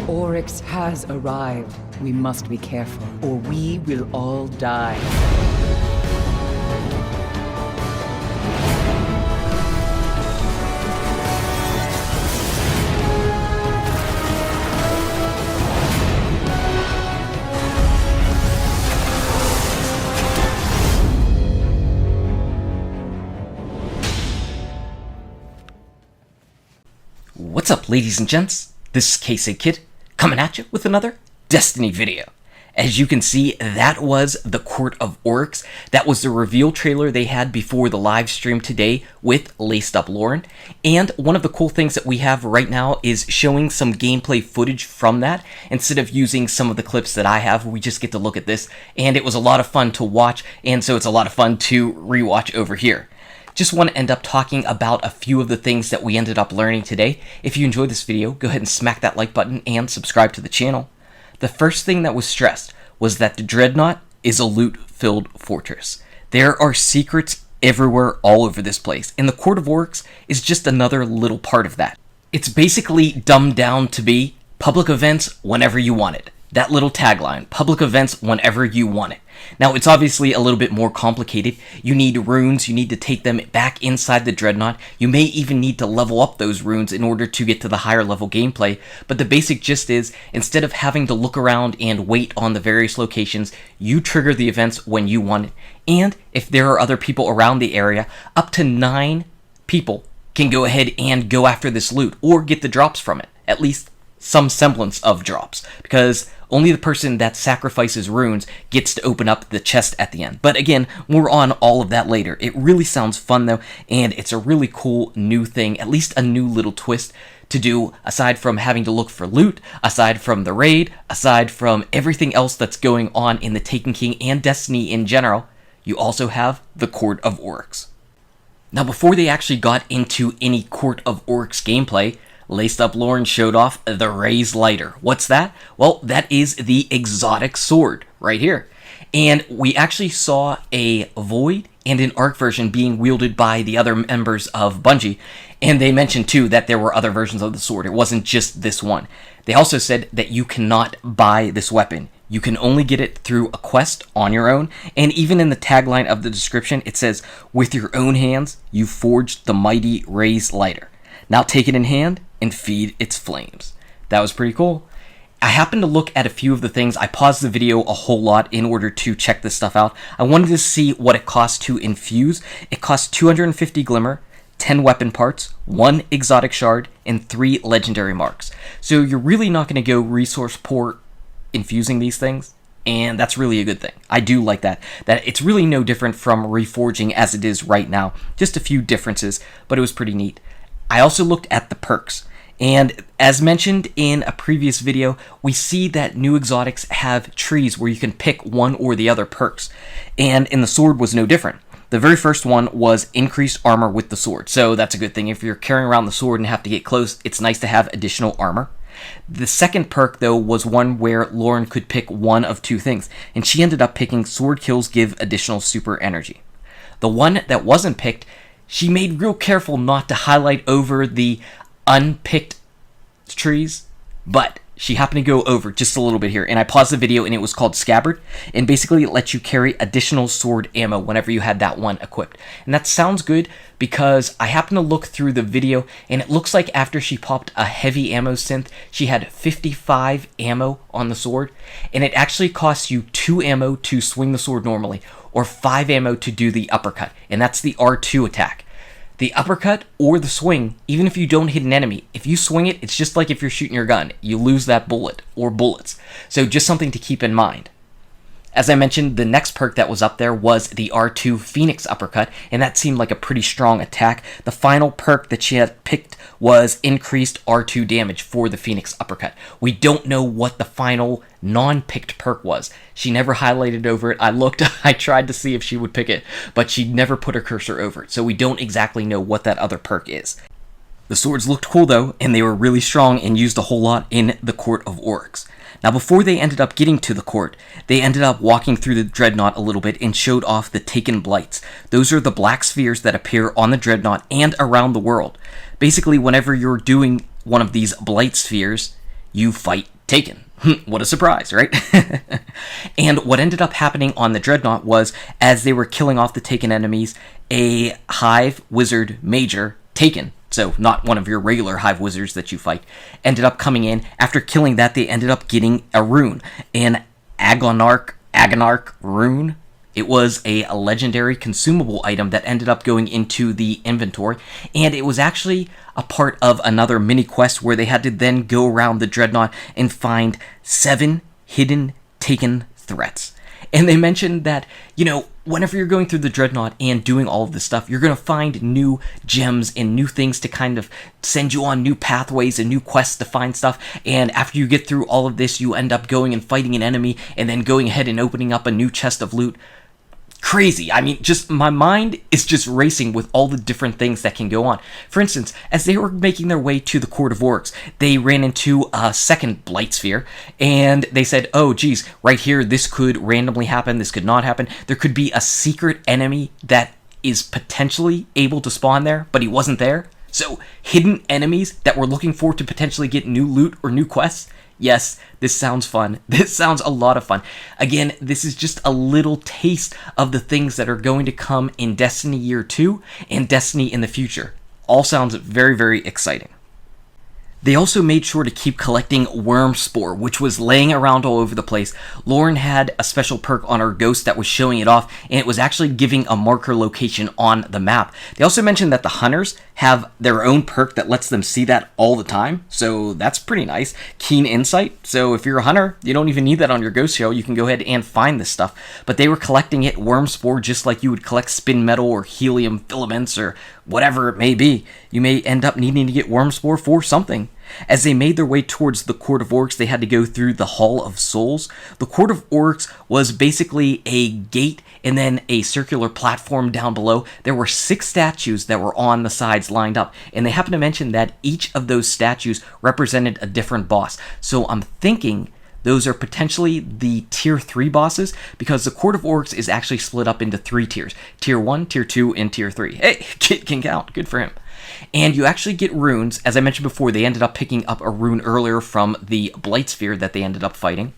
Oryx has arrived. We must be careful, or we will all die. What's up, ladies and gents? This is Casey Kid, coming at you with another Destiny video. As you can see, that was the Court of Oryx. That was the reveal trailer they had before the live stream today with Laced Up Lauren. And one of the cool things that we have right now is showing some gameplay footage from that. Instead of using some of the clips that I have, we just get to look at this. And it was a lot of fun to watch, and so it's a lot of fun to rewatch over here. Just want to end up talking about a few of the things that we ended up learning today. If you enjoyed this video, go ahead and smack that like button and subscribe to the channel. The first thing that was stressed was that the Dreadnought is a loot-filled fortress. There are secrets everywhere all over this place, and the Court of Oryx is just another little part of that. It's basically dumbed down to be public events whenever you want it. That little tagline, public events whenever you want it. Now, it's obviously a little bit more complicated. You need runes, you need to take them back inside the Dreadnought. You may even need to level up those runes in order to get to the higher level gameplay, but the basic gist is, instead of having to look around and wait on the various locations, you trigger the events when you want it. And if there are other people around the area, up to 9 people can go ahead and go after this loot, or get the drops from it. At least some semblance of drops, because only the person that sacrifices runes gets to open up the chest at the end. But again, more on all of that later. It really sounds fun though, and it's a really cool new thing, at least a new little twist to do, aside from having to look for loot, aside from the raid, aside from everything else that's going on in the Taken King and Destiny in general. You also have the Court of Oryx. Now, before they actually got into any Court of Oryx gameplay, Laced Up Lauren showed off the Raise Lighter. What's that? Well, that is the exotic sword right here. And we actually saw a Void and an Arc version being wielded by the other members of Bungie. And they mentioned too that there were other versions of the sword. It wasn't just this one. They also said that you cannot buy this weapon. You can only get it through a quest on your own. And even in the tagline of the description, it says, "With your own hands, you forged the mighty Raise Lighter. Now take it in hand and feed its flames." That was pretty cool. I happened to look at a few of the things. I paused the video a whole lot in order to check this stuff out. I wanted to see what it costs to infuse. It costs 250 glimmer, 10 weapon parts, 1 exotic shard, and 3 legendary marks. So you're really not going to go resource poor infusing these things, and that's really a good thing. I do like that. That it's really no different from reforging as it is right now. Just a few differences, but it was pretty neat. I also looked at the perks, and as mentioned in a previous video, we see that new exotics have trees where you can pick one or the other perks, and in the sword was no different. The very first one was increased armor with the sword, so that's a good thing. If you're carrying around the sword and have to get close, it's nice to have additional armor. The second perk, though, was one where Lauren could pick one of 2 things, and she ended up picking sword kills give additional super energy. The one that wasn't picked, she made real careful not to highlight over the unpicked trees, but she happened to go over just a little bit here, and I paused the video, and it was called Scabbard, and basically it lets you carry additional sword ammo whenever you had that one equipped. And that sounds good because I happened to look through the video, and it looks like after she popped a heavy ammo synth, she had 55 ammo on the sword, and it actually costs you 2 ammo to swing the sword normally, or 5 ammo to do the uppercut, and that's the R2 attack. The uppercut or the swing, even if you don't hit an enemy, if you swing it, it's just like if you're shooting your gun. You lose that bullet or bullets. So just something to keep in mind. As I mentioned, the next perk that was up there was the R2 Phoenix Uppercut, and that seemed like a pretty strong attack. The final perk that she had picked was increased R2 damage for the Phoenix Uppercut. We don't know what the final non-picked perk was. She never highlighted over it. I looked, I tried to see if she would pick it, but she never put her cursor over it, so we don't exactly know what that other perk is. The swords looked cool though, and they were really strong and used a whole lot in the Court of Oryx. Now, before they ended up getting to the court, they ended up walking through the Dreadnought a little bit and showed off the Taken Blights. Those are the black spheres that appear on the Dreadnought and around the world. Basically, whenever you're doing one of these Blight spheres, you fight Taken. What a surprise, right? And what ended up happening on the Dreadnought was, as they were killing off the Taken enemies, a Hive Wizard Major, Taken, so not one of your regular Hive Wizards that you fight, ended up coming in. After killing that, they ended up getting a rune, an Agonarch rune. It was a legendary consumable item that ended up going into the inventory, and it was actually a part of another mini quest where they had to then go around the Dreadnought and find 7 hidden Taken threats. And they mentioned that, whenever you're going through the Dreadnought and doing all of this stuff, you're going to find new gems and new things to kind of send you on new pathways and new quests to find stuff. And after you get through all of this, you end up going and fighting an enemy and then going ahead and opening up a new chest of loot. Crazy. I mean, just my mind is just racing with all the different things that can go on. For instance, as they were making their way to the Court of Oryx, they ran into a second blight sphere, and they said, oh geez, right here, this could randomly happen, this could not happen. There could be a secret enemy that is potentially able to spawn there, but he wasn't there. So, hidden enemies that we're looking for to potentially get new loot or new quests. Yes, this sounds fun. This sounds a lot of fun. Again, this is just a little taste of the things that are going to come in Destiny Year 2 and Destiny in the future. All sounds very, very exciting. They also made sure to keep collecting worm spore, which was laying around all over the place. Lauren had a special perk on her ghost that was showing it off, and it was actually giving a marker location on the map. They also mentioned that the hunters have their own perk that lets them see that all the time, so that's pretty nice. Keen insight, so if you're a hunter, you don't even need that on your ghost shell, you can go ahead and find this stuff. But they were collecting it, worm spore, just like you would collect spin metal or helium filaments or whatever it may be. You may end up needing to get worm spore for something. As they made their way towards the Court of Oryx, they had to go through the Hall of Souls. The Court of Oryx was basically a gate and then a circular platform down below. There were 6 statues that were on the sides lined up, and they happened to mention that each of those statues represented a different boss. So I'm thinking those are potentially the Tier 3 bosses, because the Court of Oryx is actually split up into 3 tiers. Tier 1, Tier 2, and Tier 3. Hey, kid can count. Good for him. And you actually get runes. As I mentioned before, they ended up picking up a rune earlier from the Blight Sphere that they ended up fighting.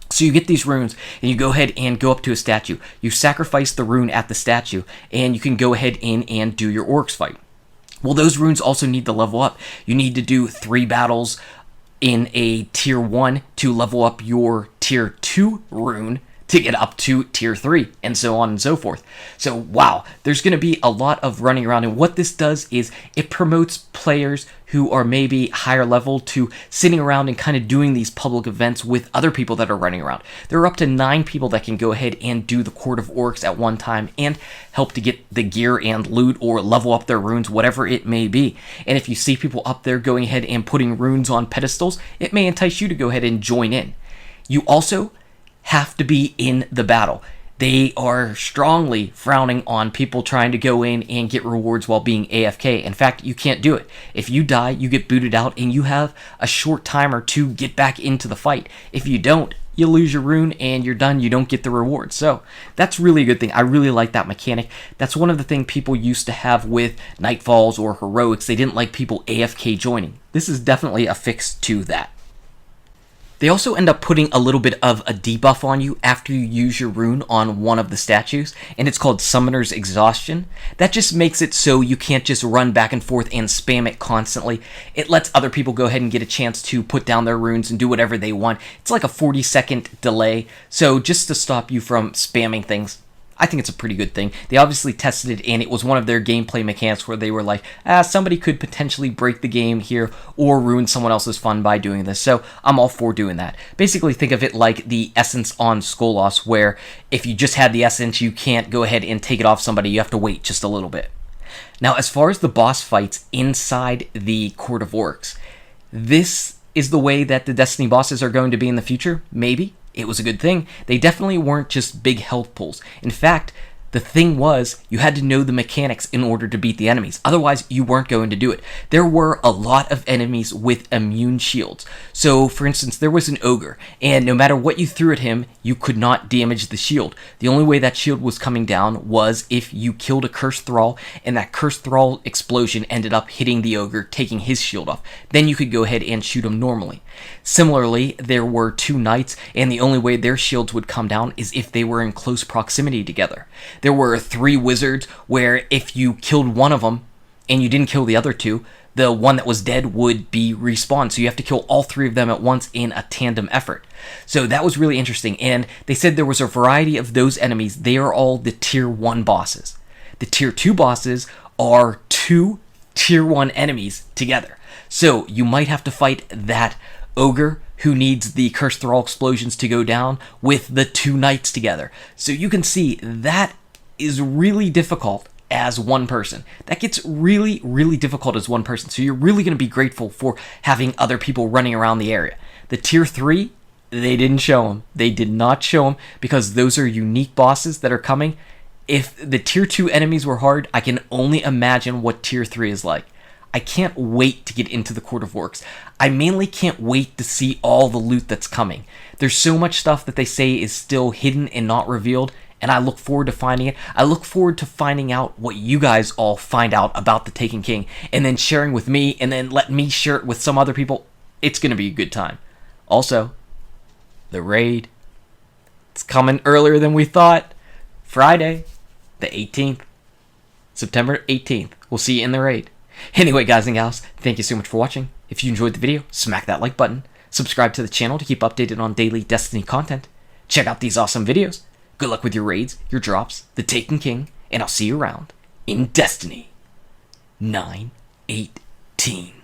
So you get these runes, and you go ahead and go up to a statue. You sacrifice the rune at the statue, and you can go ahead in and do your Oryx fight. Well, those runes also need to level up. You need to do 3 battles in a Tier 1 to level up your Tier 2 rune to get up to Tier 3, and so on and so forth. So, wow, there's going to be a lot of running around, and what this does is it promotes players who are maybe higher level to sitting around and kind of doing these public events with other people that are running around. There are up to 9 people that can go ahead and do the Court of Oryx at one time and help to get the gear and loot or level up their runes, whatever it may be. And if you see people up there going ahead and putting runes on pedestals, it may entice you to go ahead and join in. You also have to be in the battle. They are strongly frowning on people trying to go in and get rewards while being AFK. In fact, you can't do it. If you die, you get booted out, and you have a short timer to get back into the fight. If you don't, you lose your rune and you're done. You don't get the reward. So that's really a good thing. I really like that mechanic. That's one of the things people used to have with Nightfalls or Heroics. They didn't like people AFK joining. This is definitely a fix to that. They also end up putting a little bit of a debuff on you after you use your rune on one of the statues, and it's called Summoner's Exhaustion. That just makes it so you can't just run back and forth and spam it constantly. It lets other people go ahead and get a chance to put down their runes and do whatever they want. It's like a 40-second delay, so just to stop you from spamming things. I think it's a pretty good thing. They obviously tested it, and it was one of their gameplay mechanics where they were like, somebody could potentially break the game here or ruin someone else's fun by doing this. So I'm all for doing that. Basically, think of it like the essence on Skolos, where if you just had the essence, you can't go ahead and take it off somebody. You have to wait just a little bit. Now, as far as the boss fights inside the Court of Oryx, this is the way that the Destiny bosses are going to be in the future? Maybe. It was a good thing. They definitely weren't just big health pulls. In fact, the thing was, you had to know the mechanics in order to beat the enemies. Otherwise, you weren't going to do it. There were a lot of enemies with immune shields. So, for instance, there was an ogre, and no matter what you threw at him, you could not damage the shield. The only way that shield was coming down was if you killed a cursed thrall, and that cursed thrall explosion ended up hitting the ogre, taking his shield off. Then you could go ahead and shoot him normally. Similarly, there were 2 knights, and the only way their shields would come down is if they were in close proximity together. There were 3 wizards where if you killed one of them and you didn't kill the other 2, the one that was dead would be respawned. So you have to kill all 3 of them at once in a tandem effort. So that was really interesting. And they said there was a variety of those enemies. They are all the tier 1 bosses. The tier 2 bosses are 2 tier 1 enemies together. So you might have to fight that ogre who needs the Curse Thrall explosions to go down with the 2 knights together. So you can see that is really difficult as one person. That gets really, really difficult as one person. So you're really going to be grateful for having other people running around the area. The tier 3, they didn't show them. They did not show them because those are unique bosses that are coming. If the tier 2 enemies were hard, I can only imagine what tier 3 is like. I can't wait to get into the Court of Oryx. I mainly can't wait to see all the loot that's coming. There's so much stuff that they say is still hidden and not revealed, and I look forward to finding it. I look forward to finding out what you guys all find out about the Taken King, and then sharing with me, and then let me share it with some other people. It's going to be a good time. Also, the raid. It's coming earlier than we thought. Friday, the 18th. September 18th. We'll see you in the raid. Anyway, guys and gals, thank you so much for watching. If you enjoyed the video, smack that like button. Subscribe to the channel to keep updated on daily Destiny content. Check out these awesome videos. Good luck with your raids, your drops, the Taken King, and I'll see you around in Destiny 9:18.